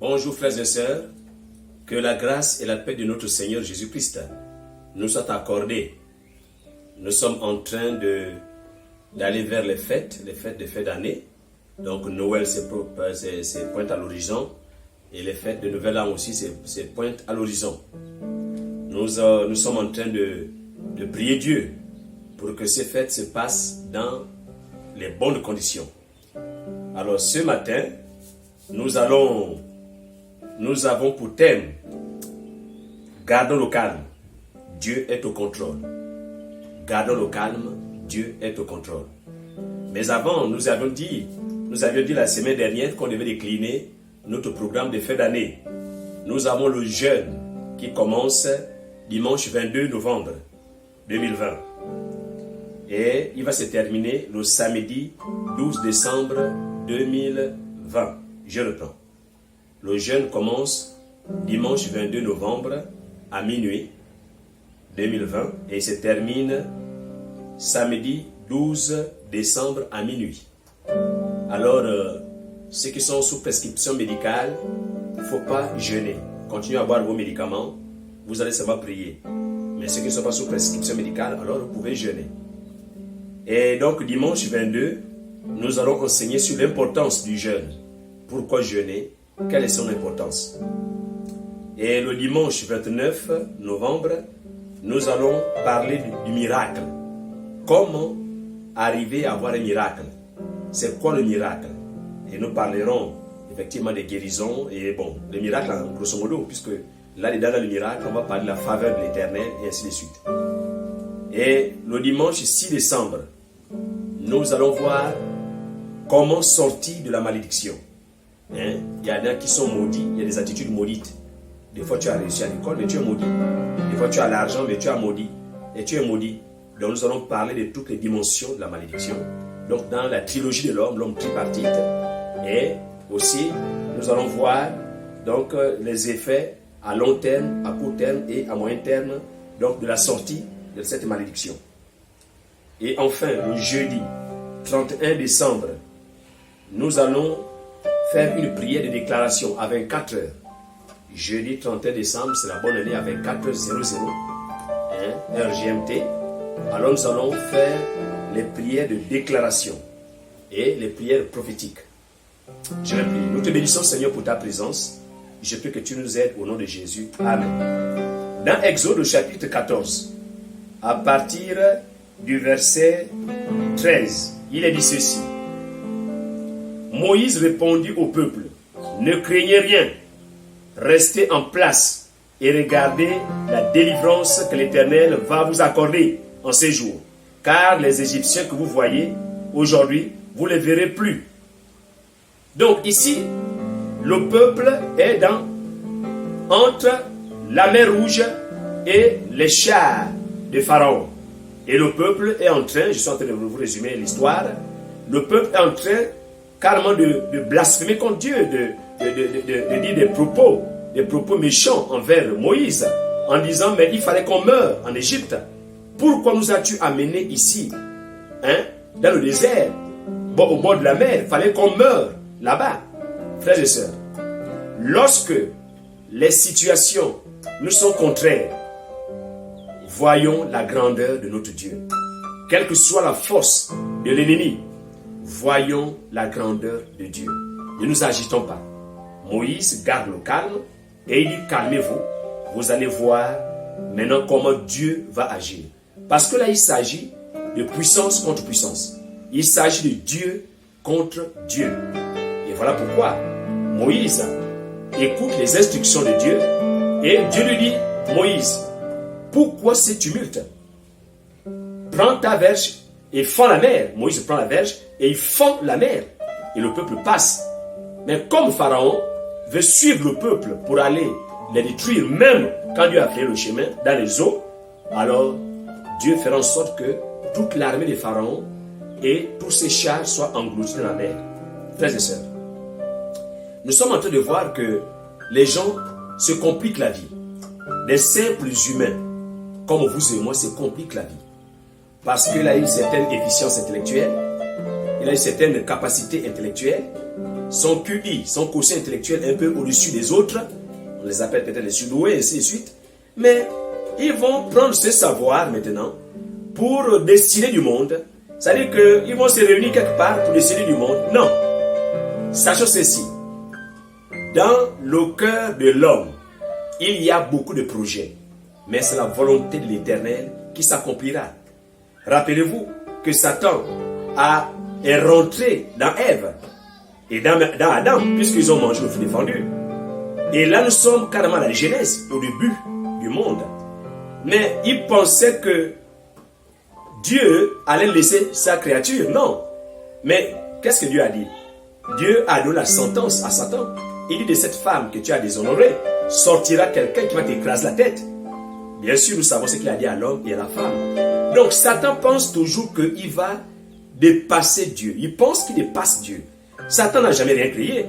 Bonjour frères et sœurs, que la grâce et la paix de notre Seigneur Jésus-Christ nous soient accordées. Nous sommes en train d'aller vers les fêtes de fin d'année. Donc Noël c'est pointe à l'horizon et les fêtes de Nouvel An aussi c'est pointe à l'horizon. Nous sommes en train de prier Dieu pour que ces fêtes se passent dans les bonnes conditions. Alors ce matin, nous avons pour thème gardons le calme, Dieu est au contrôle. Gardons le calme, Dieu est au contrôle. Mais avant, nous avions dit la semaine dernière qu'on devait décliner notre programme de fin d'année. Nous avons le jeûne qui commence dimanche 22 novembre 2020. Et il va se terminer le samedi 12 décembre 2020. Je reprends. Le jeûne commence dimanche 22 novembre à minuit 2020 et se termine samedi 12 décembre à minuit. Alors, ceux qui sont sous prescription médicale, il ne faut pas jeûner. Continuez à boire vos médicaments, vous allez seulement prier. Mais ceux qui ne sont pas sous prescription médicale, alors vous pouvez jeûner. Et donc, dimanche 22, nous allons enseigner sur l'importance du jeûne. Pourquoi jeûner? Quelle est son importance? Et le dimanche 29 novembre, nous allons parler du miracle. Comment arriver à avoir un miracle? C'est quoi le miracle? Et nous parlerons effectivement des guérisons et bon, les miracles en grosso modo, puisque là-dedans, dans le miracle, on va parler de la faveur de l'Éternel et ainsi de suite. Et le dimanche 6 décembre, nous allons voir comment sortir de la malédiction. Il y en a qui sont maudits, il y a des attitudes maudites. Des fois tu as réussi à l'école, mais tu es maudit. Des fois tu as l'argent, mais tu es maudit. Et tu es maudit. Donc nous allons parler de toutes les dimensions de la malédiction. Donc dans la trilogie de l'homme tripartite. Et aussi, nous allons voir donc, les effets à long terme, à court terme et à moyen terme donc, de la sortie de cette malédiction. Et enfin, le jeudi 31 décembre, nous allons faire une prière de déclaration à 24 heures. Jeudi 31 décembre, c'est la bonne année à 24h00, heure GMT. Alors nous allons faire les prières de déclaration et les prières prophétiques. Je vais prier. Nous te bénissons Seigneur pour ta présence. Je prie que tu nous aides au nom de Jésus. Amen. Dans Exode chapitre 14, à partir du verset 13, il est dit ceci. Moïse répondit au peuple, ne craignez rien, restez en place et regardez la délivrance que l'Éternel va vous accorder en ces jours. Car les Égyptiens que vous voyez aujourd'hui, vous ne les verrez plus. Donc ici, le peuple est entre la mer Rouge et les chars de Pharaon. Et le peuple est en train, je suis en train de vous résumer l'histoire, le peuple est en train carrément de blasphémer contre Dieu, de dire des propos méchants envers Moïse, en disant, mais il fallait qu'on meure en Égypte. Pourquoi nous as-tu amenés ici, dans le désert, au bord de la mer? Il fallait qu'on meure là-bas. Frères et sœurs, lorsque les situations nous sont contraires, voyons la grandeur de notre Dieu. Quelle que soit la force de l'ennemi, voyons la grandeur de Dieu. Ne nous agitons pas. Moïse garde le calme et il dit calmez-vous. Vous allez voir maintenant comment Dieu va agir. Parce que là, il s'agit de puissance contre puissance. Il s'agit de Dieu contre Dieu. Et voilà pourquoi Moïse écoute les instructions de Dieu et Dieu lui dit, Moïse, pourquoi ces tumultes? Prends ta verge et fends la mer. Moïse prend la verge et il fend la mer. Et le peuple passe. Mais comme Pharaon veut suivre le peuple pour aller les détruire, même quand Dieu a fait le chemin dans les eaux, alors Dieu fera en sorte que toute l'armée de Pharaon et tous ses chars soient engloutis dans la mer. Frères et sœurs, nous sommes en train de voir que les gens se compliquent la vie. Les simples humains, comme vous et moi, se compliquent la vie. Parce qu'il a une certaine efficience intellectuelle, il a une certaine capacité intellectuelle, son QI, son quotient intellectuel un peu au-dessus des autres, on les appelle peut-être les surdoués, et ainsi de suite, mais ils vont prendre ce savoir maintenant pour décider du monde. C'est-à-dire qu'ils vont se réunir quelque part pour décider du monde. Non. Sachons ceci. Dans le cœur de l'homme, il y a beaucoup de projets, mais c'est la volonté de l'Éternel qui s'accomplira. Rappelez-vous que Satan est rentré dans Ève et dans Adam, puisqu'ils ont mangé le fruit défendu. Et là, nous sommes carrément à la Genèse, au début du monde. Mais il pensait que Dieu allait laisser sa créature. Non. Mais qu'est-ce que Dieu a dit? Dieu a donné la sentence à Satan. Il dit de cette femme que tu as déshonorée, sortira quelqu'un qui va t'écraser la tête. Bien sûr, nous savons ce qu'il a dit à l'homme et à la femme. Donc, Satan pense toujours qu'il va dépasser Dieu. Il pense qu'il dépasse Dieu. Satan n'a jamais rien créé.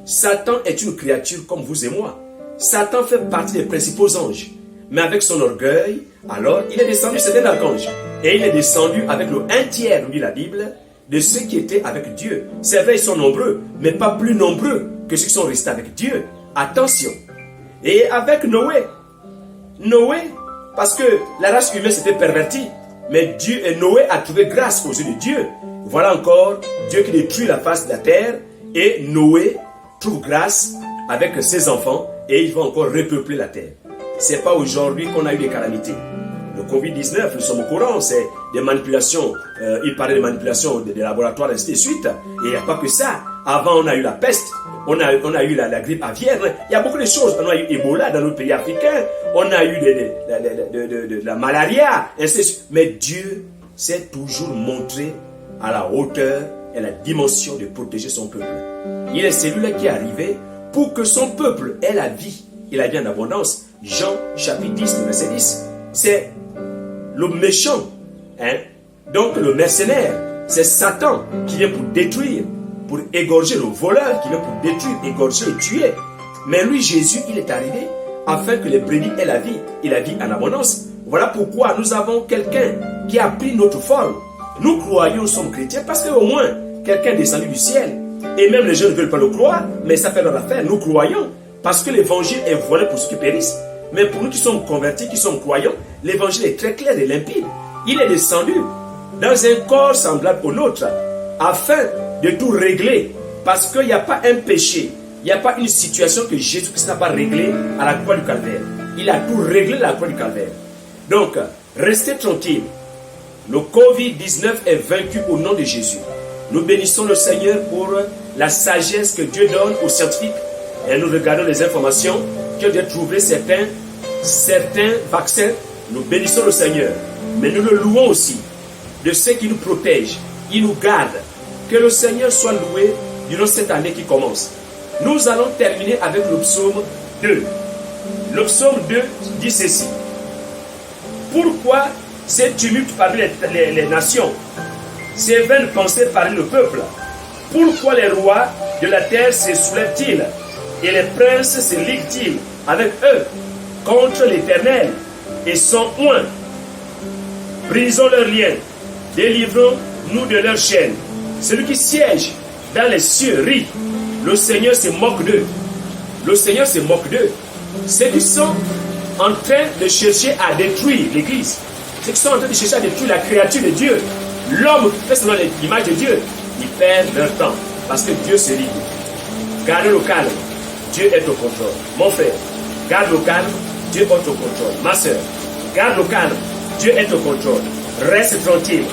Satan est une créature comme vous et moi. Satan fait partie des principaux anges. Mais avec son orgueil, alors, il est descendu, c'est un archange. Et il est descendu avec le 1/3, nous dit la Bible, de ceux qui étaient avec Dieu. C'est vrai, ils sont nombreux, mais pas plus nombreux que ceux qui sont restés avec Dieu. Attention. Et avec Noé, parce que la race humaine s'était pervertie, mais Dieu et Noé a trouvé grâce aux yeux de Dieu. Voilà encore Dieu qui détruit la face de la terre, et Noé trouve grâce avec ses enfants, et il va encore repeupler la terre. C'est pas aujourd'hui qu'on a eu des calamités. Le Covid-19, nous sommes au courant, c'est des manipulations, il parlait de manipulations des laboratoires, et ainsi de suite. Et il n'y a pas que ça. Avant, on a eu la peste, on a eu la grippe aviaire. Il y a beaucoup de choses. On a eu Ebola dans nos pays africains, on a eu de la malaria, ainsi de suite. Mais Dieu s'est toujours montré à la hauteur et la dimension de protéger son peuple. Il est celui-là qui est arrivé pour que son peuple ait la vie, et la vie en abondance. Jean chapitre 10, verset 10. C'est le méchant, donc le mercenaire, c'est Satan qui vient pour détruire, pour égorger, le voleur qui vient pour détruire, égorger et tuer. Mais lui, Jésus, il est arrivé afin que les brebis aient la vie, et la vie en abondance. Voilà pourquoi nous avons quelqu'un qui a pris notre forme. Nous croyons, nous sommes chrétiens, parce qu'au moins, quelqu'un est descendu du ciel. Et même les gens ne veulent pas le croire, mais ça fait leur affaire. Nous croyons, parce que l'évangile est volé pour ceux qui périssent. Mais pour nous qui sommes convertis, qui sommes croyants, l'évangile est très clair et limpide. Il est descendu dans un corps semblable au nôtre, afin de tout régler. Parce qu'il n'y a pas un péché, il n'y a pas une situation que Jésus-Christ n'a pas réglée à la croix du calvaire. Il a tout réglé à la croix du calvaire. Donc, restez tranquilles. Le Covid-19 est vaincu au nom de Jésus. Nous bénissons le Seigneur pour la sagesse que Dieu donne aux scientifiques. Et nous regardons les informations qui ont déjà trouvé certains vaccins. Nous bénissons le Seigneur. Mais nous le louons aussi de ceux qui nous protègent. Il nous garde. Que le Seigneur soit loué durant cette année qui commence. Nous allons terminer avec le psaume 2. Le psaume 2 dit ceci. Pourquoi ces tumultes parmi les nations, ces vaines pensées parmi le peuple? Pourquoi les rois de la terre se soulèvent-ils et les princes se liguent-ils avec eux contre l'Éternel et son oint? Brisons leurs liens, délivrons-nous de leurs chaînes. Celui qui siège dans les cieux rit. Le Seigneur se moque d'eux. Le Seigneur se moque d'eux. Ceux qui sont en train de chercher à détruire l'Église, ceux qui sont en train de chercher à détruire la créature de Dieu, l'homme qui fait selon l'image de Dieu, ils perdent leur temps parce que Dieu se rit. Gardez le calme. Dieu est au contrôle. Mon frère, garde le calme. Dieu est au contrôle. Ma soeur, garde le calme. Dieu est au contrôle. Reste tranquille.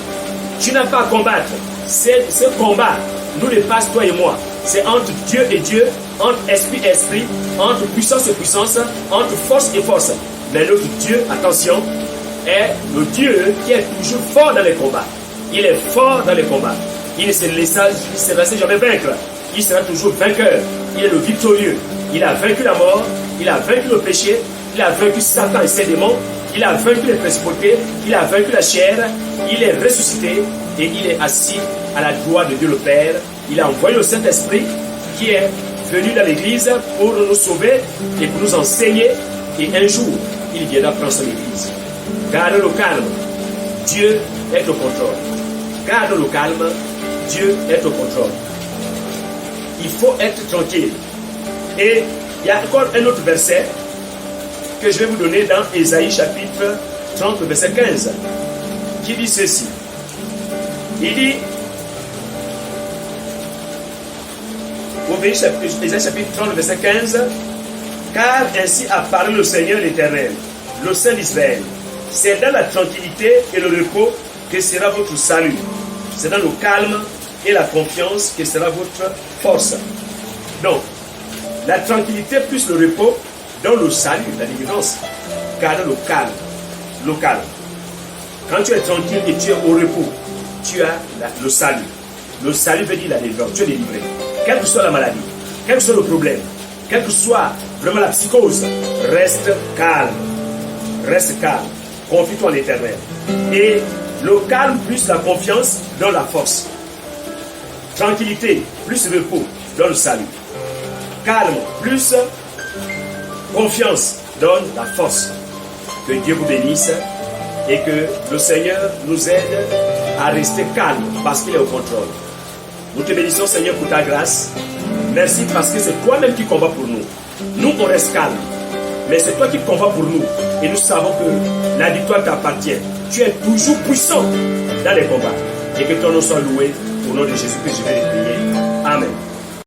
Tu n'as pas à combattre. Ce combat nous dépasse, toi et moi. C'est entre Dieu et Dieu, entre esprit et esprit, entre puissance et puissance, entre force et force. Mais notre Dieu, attention, est le Dieu qui est toujours fort dans les combats. Il est fort dans les combats. Il ne se laissera jamais vaincre. Il sera toujours vainqueur. Il est le victorieux. Il a vaincu la mort. Il a vaincu le péché. Il a vaincu Satan et ses démons. Il a vaincu les principautés. Il a vaincu la chair. Il est ressuscité. Et il est assis à la droite de Dieu le Père. Il a envoyé le Saint-Esprit qui est venu dans l'Église pour nous sauver et pour nous enseigner. Et un jour, il viendra prendre son Église. Garde le calme. Dieu est au contrôle. Garde le calme. Dieu est au contrôle. il faut être tranquille. Et il y a encore un autre verset que je vais vous donner dans Ésaïe chapitre 30, verset 15, qui dit ceci. Il dit, Ésaïe chapitre 30, verset 15, car ainsi a parlé le Seigneur l'Éternel, le Saint d'Israël. C'est dans la tranquillité et le repos que sera votre salut. C'est dans le calme et la confiance que sera votre force. Donc, la tranquillité plus le repos dans le salut, la délivrance, car dans le calme. Le calme. Quand tu es tranquille et tu es au repos, tu as le salut. Le salut veut dire la délivrance. Tu es délivré. Quelle que soit la maladie, quel que soit le problème, quelle que soit vraiment la psychose, reste calme. Reste calme. Confie-toi en l'Éternel. Et le calme plus la confiance dans la force. Tranquillité plus repos dans le salut. Calme plus confiance donne la force. Que Dieu vous bénisse et que le Seigneur nous aide à rester calme parce qu'il est au contrôle. Nous te bénissons, Seigneur, pour ta grâce. Merci parce que c'est toi-même qui combats pour nous. Nous, on reste calme. Mais c'est toi qui combats pour nous. Et nous savons que la victoire t'appartient. Tu es toujours puissant dans les combats. Et que ton nom soit loué. Au nom de Jésus que je vais le prier. Amen.